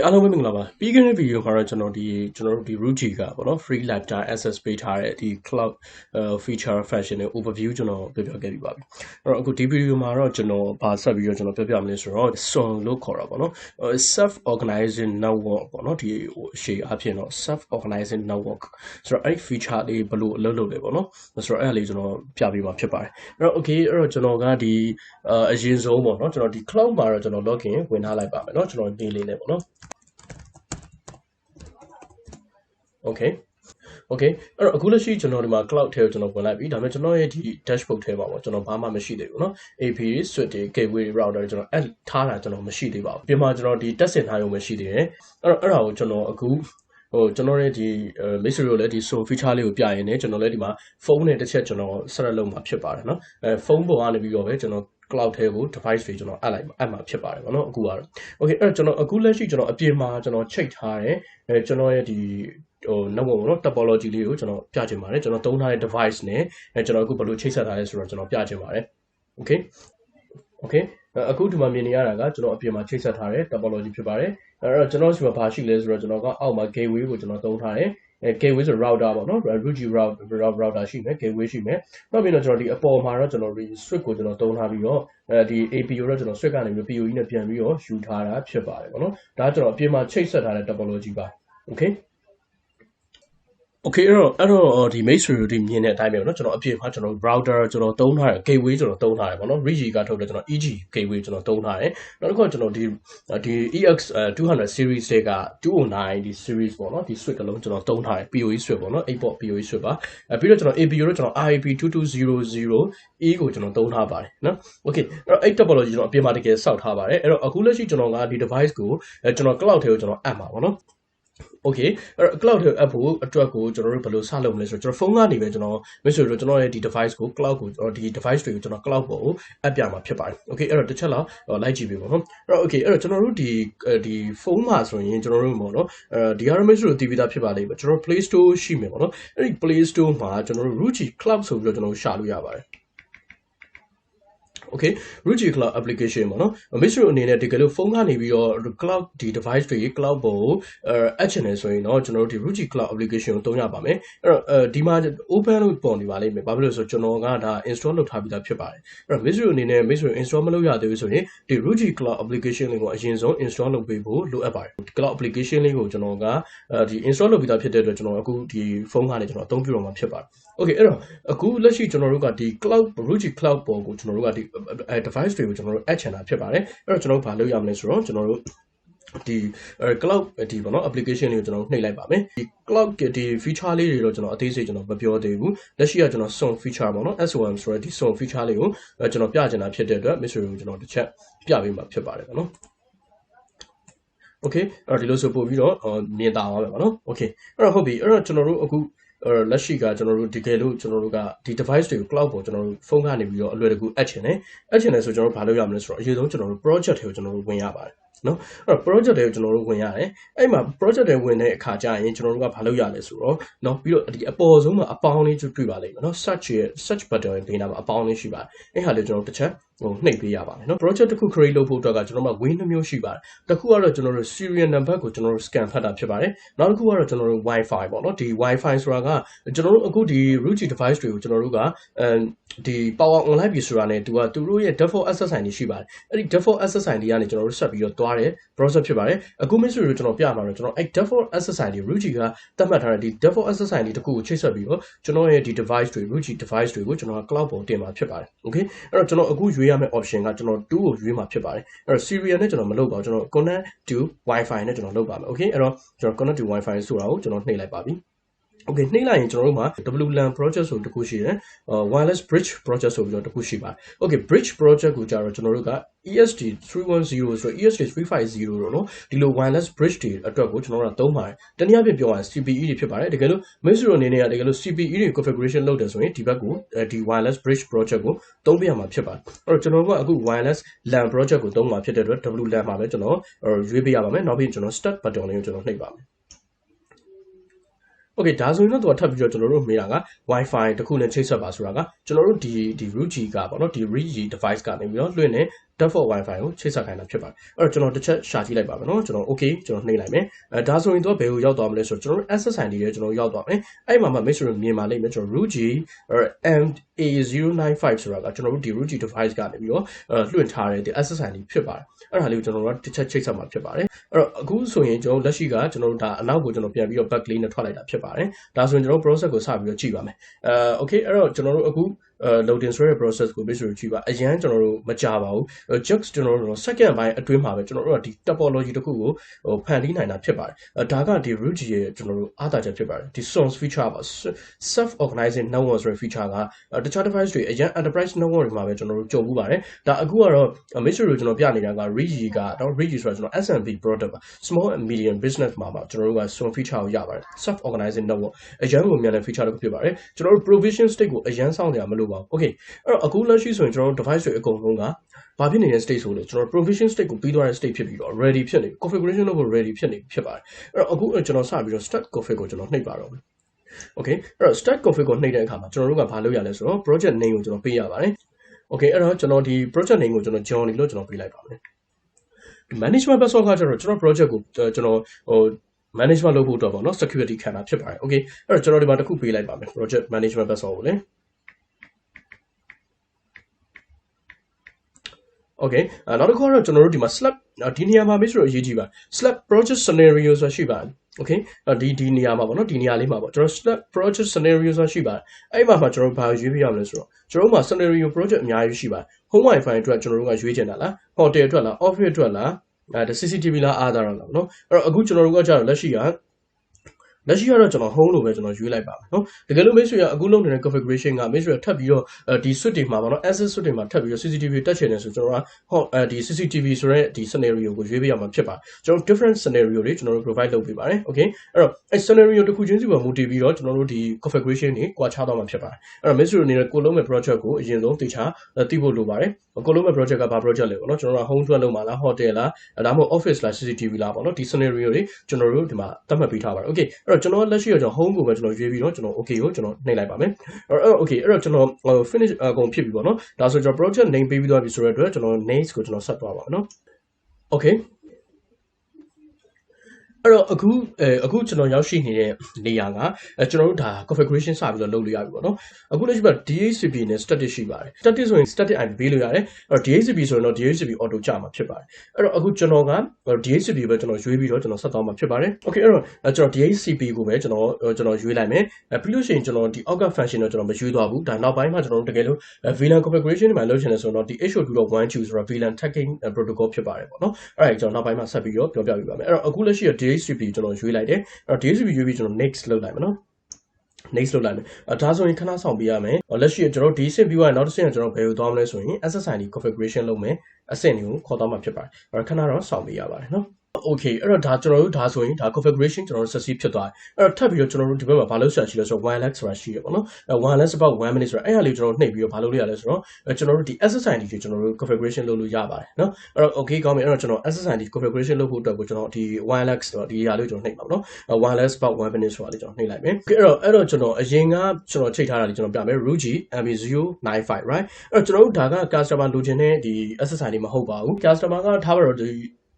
အားလုံးပဲမင်္ဂလာပါပြီးခဲ့တဲ့ဗီဒီယိုမှာတော့ကျွန်တော်ဒီ Ruijie ကပေါ့နော် free lifetime access ပေးထားတဲ့ဒီ cloud feature function နဲ့ overview ကျွန်တော်ပြောပြခဲ့ပြီးပါပြီအဲ့တော့အခုဒီဗီဒီယိုမှာတော့ကျွန်တော်ဗာဆက်ပြီးတော့ကျွန်တော်ပြောပြမလဲဆိုတော့ SON လို့ခေါ်တာပေါ့နော် self organizing network ပေါ့နော်ဒီရှေ့အဖြစ်တော့ self organizing network ဆိုတော့အဲ့ feature လေးဘယ်လိုအလုပ်လုပ်လဲပေါ့နော်ဆိုတော့အဲ့ဒါလေးကျွန်တော်ပြပေးမှာဖြစ်ပါတယ်အဲ့တော့ okay အဲ့တော့ကျွန်တော်ကဒီအရင်ဆုံးပေါ့နော်ကျွန်တော်ဒီ cloud မှာတော့ကျွန်တော် login ဝင်ထားလိုက်ပါမယ်เนาะကျွန်တော်ဒီလေးနဲ့ပေါ့နော်Okay အဲ့တော့အခုလက်ရှိကျွန်တော်ဒီမှာ cloud ထဲကိုကျွန်တော်ဝင်လိုက်ပြီဒါပေမဲ့ကျွန်တော်ရဲ့ဒီ dashboard ထဲမှာပေါ့ကျွန်တော်ဘာမှမရှိသေးဘူးเนาะ AP switch တွေ gateway router ကျွန်တော်add ထားတာကျွန်တော်မရှိသေးပါဘူးပြင်မှာကျွန်တော်ဒီ test ဆင်ထားရုံပဲရှိသေးတယ်အဲ့ဒါကိုကျွန်တော်အခုကျွန်တော်ရဲ့ဒီ mixer ကိုလည်းဒီ SON feature လေးကိုပြရင်းနဲ့ကျွန်တော်လည်းဒီမှာဖုန်းနဲ့တစ်ချက်ကျွန်တော်ဆက်လက်လုပ်မှာဖြစ်ပါတယ်เนาะဖုန်းပေါ်ကနေပြီးတော့ပဲကျွန်တော် cloud ထဲကို device တွေကျွန်တော်အပ်မှာဖြစ်ပါတယ်ပေါ့နော်အခုကတော့ okay အဲ့တော့ကျွန်တော်အခုလက်ရှိကျွန်တော်အပြင်မှာကျွန်တော်ချိန်ထားတယ်ကျွန်တော်ရဲ့ဒီnetwork ပေါ့နော် topology လေးကိုကျွန်တော်ပြချင်ပါတယ်ကျွန်တော်သုံးထားတဲ့ device နဲ့ကျွန်တော်အခုဘယ်လိုချိတ်ဆက်ထားလဲဆိုတော့ကျွန်တော်ပြချင်ပါတယ် okay အခုဒီမှာမြင်နေရတာကကျွန်တော်အပြင်မှာချိတ်ဆက်ထားတဲ့ topology ဖြစ်ပါတယ်အဲ့တော့ကျွန်တော်ဒီမှာဘာရှိလဲဆိုတော့ကျွန်တော်ကအောက်မှာ gateway ကိုကျွန်တော်သုံးထားတယ်gateway ဆို router ပေါ့နော် Ruijie router ရှိမယ် gateway ရှိမယ်နောက်ပြီးတော့ကျွန်တော်ဒီအပေါ်မှာတော့ကျွန်တော် switch ကိုကျွန်တော်သုံးထားပြီးတော့ဒီ APU တော့ကျွန်တော် switch ကနေပြီး PoE နဲ့ပြန်ပြီးတော့ယူထားတာဖြစ်ပါတယ်ပေါ့နော်ဒါကကျွန်တော်အပြင်မှာချိတ်ဆက်ထားတဲ့ topology ပါ Okay အဲ့တော့ဒီ mixer ကိုဒီမြင်တဲ့အတိုင်းပဲเนาะကျွန်တော်အပြင်မှာကျွန်တော် router ကျွန်တော်သုံးထားတယ် gateway ကျွန်တော်သုံးထားတယ်ပေါ့နော် Reyee ကထုတ်တယ်ကျွန်တော် EG gateway ကျွန်တော်သုံးထားတယ်နောက်တစ်ခုကကျွန်တော်ဒီ EX 200 series တွေက209ဒီ series ပေါ့နော်ဒီ switch ကလုံးကျွန်တော်သုံးထားတယ် PoE switch ပေါ့နော် 8port PoE switch ပါပြီးတော့ကျွန်တော် APU တော့ကျွန်တော် IP2200E ကိုကျွန်တော်သုံးထားပါတယ်เนาะ Okay အဲ့တော့ topology ကျွန်တော်အပြင်မှာတကယ်စောက်ထားပါတယ်အဲ့တော့အခုလက်ရှိကျွန်တော်ကဒီ device ကိုကျွန်တော် cloud ထဲကိုကျွန်တော်အပ်မှာပေါ့နော်Okay အဲ့တော့ cloud ထဲအပ်ဖို့အတွက်ကိုကျွန်တော်တို့ဘယ်လိုစလုပ်မလဲဆိုတော့ကျွန်တော်ဖုန်းကနေပဲကျွန်တော် message ကျွန်တော်ရဲ့ဒီ device ကို cloud ကိုဒီ device တွေကိုကျွန်တော် cloud ပေါ်ကိုအပ်ပြမှာဖြစ်ပါတယ် Okay အဲ့တော့တစ်ချက်လောက်လိုက်ကြည့်ပေးပါနော်အဲ့တော့ Okay အဲ့တော့ကျွန်တော်တို့ဒီဖုန်းမှာဆိုရင်ကျွန်တော်တို့ပေါ့နော်ဒီ RMS ကိုတည်ပြီးသားဖြစ်ပါလိမ့်မယ်ကျွန်တော် Play Store ရှိမယ်ပေါ့နော်အဲ့ဒီ Play Store မှာကျွန်တော်တို့ Ruijie Cloud ဆိုပြီးတော့ကျွန်တော်ရှာလို့ရပါတယ်Okay Ruijie Cloud application ပေါ့နော် mixer အနေနဲ့ဒီကလေးဖုန်းကနေပြီးတော့ cloud ဒီ device တွေ cloud ပေါ်ကိုအပ်ချင်တယ်ဆိုရင်တော့ကျွန်တော်တို့ဒီ Ruijie Cloud application ကိုသုံးရပါမယ်အဲ့တော့ဒီမှာ open လို့ပေါ်နေပါလိမ့်မယ်ဘာဖြစ်လို့ဆိုကျွန်တော်ကဒါ install လုပ်ထားပြီးသားဖြစ်ပါတယ်အဲ့တော့ mixer အနေနဲ့ mixer install မလုပ်ရသေးဘူးဆိုရင်ဒီ Ruijie Cloud application လေးကိုအရင်ဆုံး install လုပ်ပေးဖို့လိုအပ်ပါတယ် cloud application လေးကိုကျွန်တော်ကဒီ install လုပ်ပြီးသားဖြစ်တဲ့အတွက်ကျွန်တော်အခုဒီဖုန်းကနေကျွန်တော်အသုံးပြုတော့မှာဖြစ်ပါတယ် Okay အဲ့တော့အခုလက်ရှိကျွန်တော်တို့ကဒီ cloud Ruijie Cloud ပေါ်ကိုကျွန်တော်တို့ကဒီ device တွေကိုကျွန်တော်တို့ add ချင်တာဖြစ်ပါတယ်အဲ့တော့ကျွန်တော်တို့ဘာလုပ်ရမလဲဆိုတော့ကျွန်တော်တို့ဒီ cloud ဒီပေါ့နော် application လေးကိုကျွန်တော်နှိပ်လိုက်ပါမယ်ဒီ cloud ဒီ feature လေးတွေတော့ကျွန်တော်အသေးစိတ်ကျွန်တော်မပြောသေးဘူးလက်ရှိကကျွန်တော် SON feature ပေါ့နော် SON ဆိုတဲ့ဒီ SON feature လေးကိုကျွန်တော်ပြချင်တာဖြစ်တဲ့အတွက် mixer ကိုကျွန်တော်တစ်ချက်ပြပေးမှာဖြစ်ပါတယ်ပေါ့နော်Okay အဲ့တော့ဒီလိုဆိုပို့ပြီးတော့မြင်သာပါမယ်ပေါ့နော် Okay အဲ့တော့ဟုတ်ပြီအဲ့တော့ကျွန်တော်တို့အခုလက်ရှိကကျွန်တော်တို့ဒီကယ်လို့ကျွန်တော်တို့ကဒီ device တွေကို cloud ပေါ်ကျွန်တော်တို့ဖုန်းကနေပြီးတော့အလွယ်တကူအပ်ချင်တယ်ဆိုကျွန်တော်တို့ဘာလုပ်ရမလဲဆိုတော့အရင်ဆုံးကျွန်တော်တို့ project တွေကိုကျွန်တော်တို့ဝင်ရပါတယ်နော်အဲ့တော့ project တွေကိုကျွန်တော်တို့ဝင်ရတယ်အဲ့မှာ project တွေဝင်တဲ့အခါကျရင်ကျွန်တော်တို့ကဘာလုပ်ရလဲဆိုတော့နော်ပြီးတော့ဒီအပေါ်ဆုံးမှာအပေါင်းလေးတွေ့ပါလိမ့်မယ်နော် search button ဒေတာမှာအပေါင်းလေးရှိပါတယ်အဲ့ဟာလေးကျွန်တော်တစ်ချက်နှိပ်ပေးရပါတယ်နော် project တစ်ခု create လုပ်ဖို့အတွက်ကကျွန်တော်တို့ way 2မျိုးရှိပါတယ်တစ်ခုကတော့ကျွန်တော်တို့ serial number ကိုကျွန်တော်တို့ scan ဖတ်တာဖြစ်ပါတယ်နောက်တစ်ခုကတော့ကျွန်တော်တို့ wifi ပေါ့နော်ဒီ wifi ဆိုတာကကျွန်တော်တို့အခုဒီ Ruijie device တွေကိုကျွန်တော်တို့ကဒီ power online ပြီဆိုတာနဲ့သူတို့ရဲ့ default SSID ရှိပါတယ်အဲ့ဒီ default SSID ကနေကျွန်တော်တို့ဆက်ပြီးတော့သွားတယ် process ဖြစ်ပါတယ်အခု mixer ကိုကျွန်တော်ပြမှာတော့ကျွန်တော်အဲ့ default SSID Ruijie ကသတ်မှတ်ထားတဲ့ဒီ default SSID တခုကိုချိတ်ဆက်ပြီးတော့ကျွန်တော်ရဲ့ဒီ device တွေ Ruijie device တွေကိုကျွန်တော်က cloud ပေါ်တင်မှာဖြစ်ပါတယ် okay အဲ့တော့ကျွန်တော်အခုရွေးရမယ့် option ကကျွန်တော်2ကိုရွေးမှာဖြစ်ပါတယ်အဲ့တော့ serial နဲ့ကျွန်တော်မလုပ်ပါဘူးကျွန်တော် connect to wifi နဲ့ကျွန်တော်လုပ်ပါမယ် okay အဲ့တော့ကျွန်တော် connect to wifi ဆိုတာကိုကျွန်တော်နှိပ်လိုက်ပါပြီOkay နှိပ်လိုက်ရင်ကျွန်တော်တို့မှာ WLAN project ဆိုတခုရှိတယ် wireless bridge project ဆိုပြီးတော့တခုရှိပါတယ် Okay bridge project ကိုကြတော့ကျွန်တော်တို့က ESD310 ဆိုတော့ ESD350 တော့နော်ဒီလို wireless bridge တွေအတွက်ကိုကျွန်တော်တို့ကသုံးပါတယ်တနည်းအားဖြင့်ပြောရရင် CPE တွေဖြစ်ပါတယ်တကယ်လို့ mixer အနေနဲ့တကယ်လို့ CPE တွေ configuration လုပ်တယ်ဆိုရင်ဒီဘက်ကိုဒီ wireless bridge project ကိုသုံးပြရမှာဖြစ်ပါတယ်အဲ့တော့ကျွန်တော်တို့ကအခု wireless LAN project ကိုသုံးမှာဖြစ်တဲ့အတွက် WLAN မှာပဲကျွန်တော်ရွေးပေးရပါမယ်နောက်ပြီးကျွန်တော် start button လေးကိုကျွန်တော်နှိပ်ပါမယ်Okay ဒါဆိုရင်တော့ထပ်ပြီးတော့ကျွန်တော်တို့မေးတာက Wi-Fi တခုနဲ့ချိတ်ဆက်ပါဆိုတာကကျွန်တော်တို့ဒီ Ruijie ကပေါ့နော်ဒီ Reyee device ကနေပြီးတော့လွှင့်နေ default Wi-Fi ကိုချိတ်ဆက်ခိုင်းတာဖြစ်ပါတယ်အဲ့တော့ကျွန်တော်တစ်ချက်ရှာကြည့်လိုက်ပါမယ်နော်ကျွန်တော် okay ကျွန်တော်နှိပ်လိုက်မယ်ဒါဆိုရင်တော့ဘယ်ကိုရောက်သွားမလဲဆိုတော့ကျွန်တော် SSID တွေကျွန်တော်ရောက်သွားမယ်အဲ့မှာမိတ်ဆွေတို့မြင်ပါလိမ့်မယ်ကျွန်တော် Ruijie MA095 ဆိုတာကကျွန်တော်တို့ဒီ Ruijie device ကနေပြီးတော့လွှင့်ထားတဲ့ဒီ SSID ဖြစ်ပါတယ်အဲ့ဒါလေးကိုကျွန်တော်တို့တစ်ချက်ချိတ်ဆက်မှာဖြစ်ပါတယ်အဲ့တော့အခုဆိုရင်ကျွန်တော်လက်ရှိကကျွန်တော်တို့ဒါအနောက်ကိုကျွန်တော်ပြန်ပြီးတော့ back လေးနဲ့ထွက်လိုက်တာဖြစ်ပါတယ်ဒါဆိုရင်ကျွန်တော် process ကိုစပြီးတော့ကြည့်ပါမယ်okay အဲ့တော့ကျွန်တော်တို့အခု loading ဆိုတဲ့ process ကိုပြီးဆိုကြည့်ပါအရင်ကျွန်တော်တို့မကြပါဘူး just ကျွန်တော်တို့ second ပိုင်းအတွင်းမှာပဲကျွန်တော်တို့ကဒီ topology တစ်ခုကိုဖန်တီးနိုင်တာဖြစ်ပါတယ်ဒါကဒီ Ruijie ရဲ့ကျွန်တော်တို့အားသာချက်ဖြစ်ပါတယ်ဒီ source feature ပါ self organizing network ဆိုတဲ့ feature ကတခြား device တွေအရင် enterprise network တွေမှာပဲကျွန်တော်တို့ကြုံမှုပါတယ်ဒါအခုကတော့ မိတ်ဆွေတို့ကျွန်တော်ပြနေတာက Reyee ကတော့ Reyee ဆိုတာကျွန်တော် SMB product ပါ small and medium business မှာကျွန်တော်တို့က source feature ကိုရပါတယ် self organizing network အရင်ကိုမြန်တဲ့ feature တစ်ခုဖြစ်ပါတယ်ကျွန်တော်တို့ provision state ကိုအရင်စောင့်နေရမလို့ပါ okay အဲ့တော့အခုလက်ရှိဆိုရင်ကျွန်တော်တို့ device တွေအကုန်လုံးကဘာဖြစ်နေတဲ့ state ဆိုလို့ကျွန်တော် provision state ကိုပြီးသွားတဲ့ state ဖြစ်ပြီးတော့ ready ဖြစ်နေ configuration လုပ်ဖို့ ready ဖြစ်နေဖြစ်ပါတယ်အဲ့တော့အခုကျွန်တော်စပြီးတော့ start config ကိုကျွန်တော်နှိပ်ပါတော့မယ် okay အဲ့တော့ start config ကိုနှိပ်တဲ့အခါမှာကျွန်တော်တို့ကဘာလုပ်ရလဲဆိုတော့ project name ကိုကျွန်တော်ပေးရပါတယ် okay အဲ့တော့ကျွန်တော်ဒီ project name ကိုကျွန်တော် Johnny လို့ကျွန်တော်ပေးလိုက်ပါမယ် management password ကကျွန်တော် project ကိုကျွန်တော်management လုပ်ဖို့တော့ပေါ့နော် security ခံတာဖြစ်ပါတယ် okay အဲ့တော့ကျွန်တော်ဒီမှာတစ်ခုပေးလိုက်ပါမယ် project management password ကိုလေokay နောက်တစ်ခုကတော့ကျွန်တော်တို့ဒီမှာ slab ဒီနေရာမှာမေးဆိုတော့အရေးကြီးပါ slab project scenario ဆိုတာရှိပါတယ် okay ဒီနေရာမှာပေါ့နော်ဒီနေရာလေးမှာပေါ့ကျွန်တော် slab project scenario ဆိုတာရှိပါတယ်အဲ့မှာကျွန်တော်ဘာရွေးပြရမလဲဆိုတော့ကျွန်တော်မှာ scenario project အများကြီးရှိပါတယ် home wifi အတွက်ကျွန်တော်တို့ကရွေးချင်တာလား hotel အတွက်လား office အတွက်လားCCTV လားအားသားလားနော်အဲ့တော့အခုကျွန်တော်တို့ကကြာတော့လက်ရှိကတော့ကျွန်တော် home လို့ပဲကျွန်တော်ရွေးလိုက်ပါမယ်နော်တကယ်လို့မိတ်ဆွေကအခုလုပ်နေတဲ့ configuration ကမိတ်ဆွေထပ်ပြီးတော့ဒီ switch တွေမှာပေါ့နော် access switch တွေမှာထပ်ပြီးတော့ CCTV တက်ချင်တယ်ဆိုကျွန်တော်ကဒီ CCTV ဆိုတဲ့ဒီ scenario ကိုရွေးပေးရမှာဖြစ်ပါတယ်ကျွန်တော် different scenario တွေကျွန်တော်တို့ provide လုပ်ပေးပါတယ် okay အဲ့တော့အဲ့ scenario တစ်ခုချင်းစီပေါ်မူတည်ပြီးတော့ကျွန်တော်တို့ဒီ configuration တွေကွာခြားသွားမှာဖြစ်ပါတယ်အဲ့တော့မိတ်ဆွေအနေနဲ့ကိုလုံးမဲ့ project ကိုအရင်ဆုံးသိချာသိဖို့လိုပါတယ်ကိုလုံးမဲ့ project ကဘာ project လဲပေါ့နော်ကျွန်တော်တို့ home အတွက်လုပ်မှာလား hotel လားဒါမှမဟုတ် office လား CCTV လားပေါ့နော်ဒီ scenario တွေကျွန်တော်တို့ဒီမှာသတ်မှတ်ပေးထားပါတယ် okay အဲ့တော့ကျွန်တော်လက်ရှိတော့home ကိုပဲကျွန်တော်ရွေးပြီးတော့ကျွန်တော် okay ကိုကျွန်တော်နှိပ်လိုက်ပါမယ်okay အဲ့တော့ကျွန်တော် finish အကုန်ဖြစ်ပြီပေါ့နော်ဒါဆိုကျွန်တော် project name ပေးပြီးသွားပြီဆိုတဲ့အတွက်ကျွန်တော် names ကိုကျွန်တော်ဆက်သွားပါမယ်နော် okay အဲ့တော့အခုကျွန်တော်ရောက်ရှိနေတဲ့နေရာကကျွန်တော်တို့ဒါ configuration စပြီးတော့လုပ်လို့ရပြီပေါ့နော်အခုလက်ရှိမှာ DHCP နဲ့ static ရှိပါတယ် static ဆိုရင် static IP ပေးလို့ရတယ်အဲ့တော့ DHCP ဆိုရင်တော့ DHCP auto ကြမှာဖြစ်ပါတယ်အဲ့တော့အခုကျွန်တော်က DHCP ပဲကျွန်တော်ရွေးပြီးတော့ကျွန်တော်ဆက်သွားမှာဖြစ်ပါတယ် okay အဲ့တော့ကျွန်တော် DHCP ကိုပဲကျွန်တော်ရွေးလိုက်မယ်ပြီးလို့ရှိရင်ကျွန်တော်ဒီ outcome function တော့ကျွန်တော်မရွေးသွားဘူးဒါနောက်ပိုင်းမှာကျွန်တော်တို့တကယ်လို့ VLAN configuration တွေမှာလုပ်ချင်တယ်ဆိုတော့ဒီ HO2.12 ဆိုတာ VLAN tagging protocol ဖြစ်ပါတယ်ပေါ့နော်အဲ့ဒါကျွန်တော်နောက်ပိုင်းမှာဆက်ပြီးတော့ပြောပြပေးပါမယ်အဲ့တော့အခုလက်ရှိ DHCP ကျွန်တော်ရွေးလိုက်တယ်အဲ့တော့ DHCP ရွေးပြီးကျွန်တော် next လုပ်လိုက်မယ်နော် next လုပ်လိုက်မယ်ဒါဆိုရင်ခဏဆောင်ပေးရမယ်လက်ရှိကျွန်တော်ဒီ sim ပြီးသွားရင်နောက်တစ်ဆင့်ကျွန်တော်ဘယ်ကိုသွားမလဲဆိုရင် SSID configuration လုပ်မယ်အဆင့်တွေကိုခေါ်သွားမှာဖြစ်ပါတယ်အဲ့တော့ခဏတော့ဆောင်ပေးရပါတယ်နော် okay အဲ့တော့ဒါကျွန်တော်တို့ဒါဆိုရင်ဒါ configuration ကျွန်တော်တို့ succeed ဖြစ်သွားတယ်အဲ့တော့ထပ်ပြီးတော့ကျွန်တော်တို့ဒီဘက်မှာဘာလို့ဆရာရှိလဲဆိုတော့ wireless ဆိုတာရှိရပေါ့နော် wireless about 1 minute ဆိုတာအဲ့ဟာလေးကျွန်တော်တို့နှိပ်ပြီးတော့ဘာလို့လုပ်ရလဲဆိုတော့ကျွန်တော်တို့ဒီ SSID တွေကျွန်တော်တို့ configuration လုပ်လို့ရပါတယ်နော်အဲ့တော့ okay ကောင်းပြီအဲ့တော့ကျွန်တော် SSID configuration လုပ်ဖို့အတွက်ကိုကျွန်တော်ဒီ wireless ဆိုတော့ဒီဟာလေးကျွန်တော်နှိပ်ပါနော် wireless about 1 minute ဆိုတာလေးကျွန်တော်နှိပ်လိုက်မယ် okay အဲ့တော့ကျွန်တော်အရင်ကကျွန်တော်ချိန်ထားတာလေးကျွန်တော်ပြမယ် Ruijie MB095 right အဲ့တော့ကျွန်တော်တို့ဒါက customer လိုချင်တဲ့ဒီ SSID မဟုတ်ပါဘူး customer ကထားပါတော့ဒီ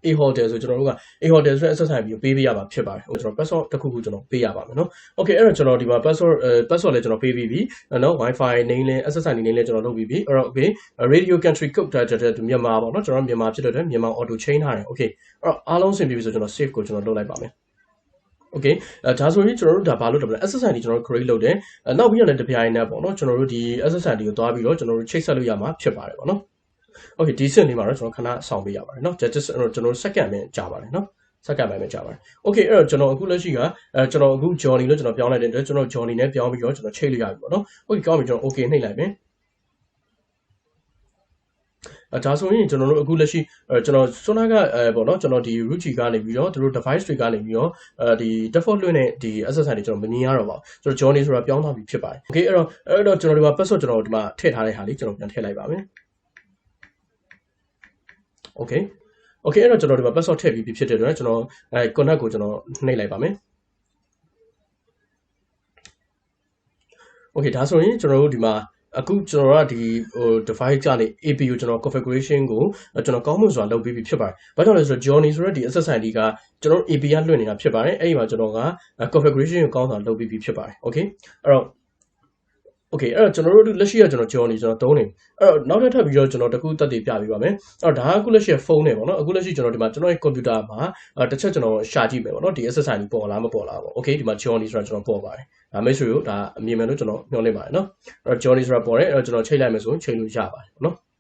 A hotel ဆိုကျွန်တော်တို့က A hotel ဆိုတဲ့ SSID ကိုပေးပေးရမှာဖြစ်ပါတယ်ကျွန်တော် password တစ်ခုခုကျွန်တော်ပေးရပါမယ်နော် okay အဲ့တော့ကျွန်တော်ဒီမှာ password လည်းကျွန်တော်ပေးပြီးပြီနော် Wi-Fi name လည်း SSID name လည်းကျွန်တော်လုပ်ပြီးပြီအဲ့တော့ okay radio country code ဒါမြန်မာပေါ့နော်ကျွန်တော်မြန်မာဖြစ်တဲ့အတွက်မြန်မာ auto chain ထားတယ် okay အဲ့တော့အားလုံးဆင်ပြေပြီဆိုကျွန်တော် save ကိုကျွန်တော်လုပ်လိုက်ပါမယ် okay ဒါဆိုရင်ကျွန်တော်တို့ဒါဘာလို့လုပ်လဲ SSID ကျွန်တော်တို့ create လုပ်တယ်နောက်ပြီးတော့လည်းတပြိုင်နက်ပေါ့နော်ကျွန်တော်တို့ဒီ SSID ကိုသွားပြီးတော့ကျွန်တော်တို့ချိတ်ဆက်လို့ရမှာဖြစ်ပါတယ်ပေါ့နော်okay ဒီစင်လေးမှာတော့ကျွန်တော်ခဏဆောင်ပေးရပါတယ်เนาะ just ကျွန်တော် second ပဲကြာပါတယ်เนาะ second ပဲကြာပါတယ် okay အဲ့တော့ကျွန်တော်အခုလက်ရှိကကျွန်တော်အခု Johnny လို့ကျွန်တော်ပြောင်းလိုက်တဲ့အတွက်ကျွန်တော် Johnny နဲ့ပြောင်းပြီးတော့ကျွန်တော်ချိန်လို့ရပြီပေါ့เนาะ okay ကောင်းပြီကျွန်တော် okay နှိပ်လိုက်မယ်ဒါဆိုရင်ကျွန်တော်တို့အခုလက်ရှိကျွန်တော်စွမ်းနာကပေါ့နော်ကျွန်တော်ဒီ Ruijie ကနေပြီးတော့သူတို့ device တွေကနေပြီးတော့ဒီ default လွှင့်တဲ့ဒီ SSID တွေကျွန်တော်မမြင်ရတော့ပါဘူးကျွန်တော် Johnny ဆိုတာပြောင်းသွားပြီဖြစ်ပါတယ် okay အဲ့တော့ကျွန်တော်ဒီမှာ password ကျွန်တော်ဒီမှာထည့်ထားတဲ့ဟာလေးကျွန်တော်ပြန်ထည့်လိုက်ပါမယ် okay အဲ့တော့ကျွန်တော်ဒီမှာ password ထည့်ပြီးဖြစ်တဲ့အတွက်ကျွန်တော်connect ကိုကျွန်တော်နှိပ်လိုက်ပါမယ် okay ဒါဆိုရင်ကျွန်တော်တို့ဒီမှာ အခုကျွန်တော်ကဒီdevice ကနေ APU ကျွန်တော် configuration ကိုကျွန်တော်ကောင်းမွန်စွာလုပ်ပြီးဖြစ်ပါတယ်။ဘာကြောင့်လဲဆိုတော့ Johnny ဆိုတဲ့ဒီ SSID ကကျွန်တော် API ကလွှင့်နေတာဖြစ်ပါတယ်။အဲ့ဒီမှာကျွန်တော်က configuration ကိုကောင်းစွာလုပ်ပြီးဖြစ်ပါတယ်။ Okay အဲ့တော့ Okay အဲ့တော့ကျွန်တော်တို့လက်ရှိကကျွန်တော် Johnny ကျွန်တော်သုံးနေအဲ့တော့နောက်ထပ်ပြီးတော့ကျွန်တော်တခုတက်တည်ပြပေးပါမယ်။အဲ့တော့ဒါကအခုလက်ရှိဖုန်းနဲ့ပေါ့နော်။အခုလက်ရှိကျွန်တော်ဒီမှာကျွန်တော်ရဲ့ computer မှာတစ်ချက်ကျွန်တော်ရှာကြည့်မယ်ပေါ့နော်။ဒီ SSID ပေါ်လားမပေါ်လားပေါ့။ Okay ဒီမှာ Johnny ဆိုတာကျွန်တော်ပေါ်ပါတယ်။ဒါမိတ်ဆွေတို့ဒါအမြင်မယ်လို့ကျွန်တော်ညွှန်နေပါတယ်နော်။အဲ့တော့ Johnny ဆိုတာပေါ်တယ်အဲ့တော့ကျွန်တော်ချိန်လိုက်မယ်ဆိုရင်ချိန်လို့ရပါတယ်နော်။